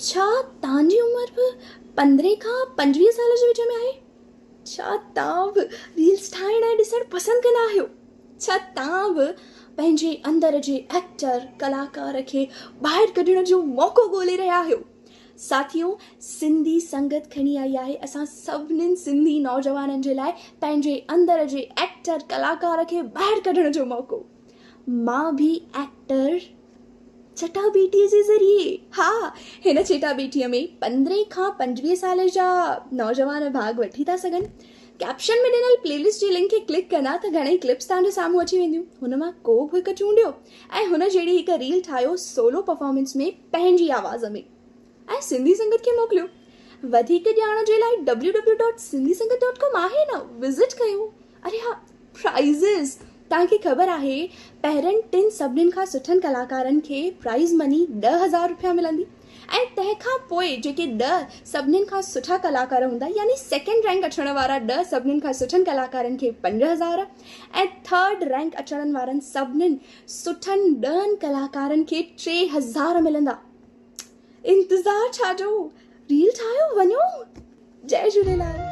छा तव्हांजी उमिरि बि 15 खां 25 साल जे विच में आहे? छा तव्हां बि रील्स ठाहिण ऐं ॾिसणु पसंदि कंदा आहियो? छा तव्हां बि पंहिंजे अंदर जे एक्टर कलाकार खे ॿाहिरि कढण जो मौक़ो ॻोल्हे रहिया आहियो? साथियों, सिंधी संगत खणी आई आहे असां सभिनीनि सिंधी नौजवाननि जे लाइ पंहिंजे अंदर जे एक्टर कलाकार खे ॿाहिरि कढण जो मौक़ो। मां बि एक्टर चटाभेटीअ जे ज़रिए, हा, हिन चटाभेटीअ में 15 खां 25 साल जा नौजवान भाग वठी था सघनि। कैप्शन में ॾिनल प्लेलिस्ट जी लिंक खे क्लिक कंदा त घणेई क्लिप्स तव्हांजे साम्हूं अची वेंदियूं। हुन मां को बि हिकु चूंडियो ऐं हुन जहिड़ी हिकु रील ठाहियो सोलो परफॉर्मेंस में पंहिंजी आवाज़ में ऐं सिंधी संगत खे मोकिलियो। वधीक ॼाण जे लाइ www.sindhisangat.com आहे न, विज़िट कयो। अरे हा, प्राइज़िस तव्हांखे ख़बर आहे, पहिरनि 3 सभिनीनि खां सुठनि कलाकारनि खे प्राइज़ मनी 10,000 रुपया मिलंदी ऐं तंहिंखां पोइ जेके 10 सभिनीनि खां सुठा कलाकार हूंदा, यानी सेकेंड रैंक अचण वारा 10 सभिनीनि खां सुठनि कलाकारनि खे 5,000 ऐं थर्ड रैंक अचण वारनि सभिनीनि सुठनि 10 कलाकारनि खे 3,000 मिलंदा। इंतज़ारु छाजो, रील ठाहियो, वञो। जय झूलेलाल।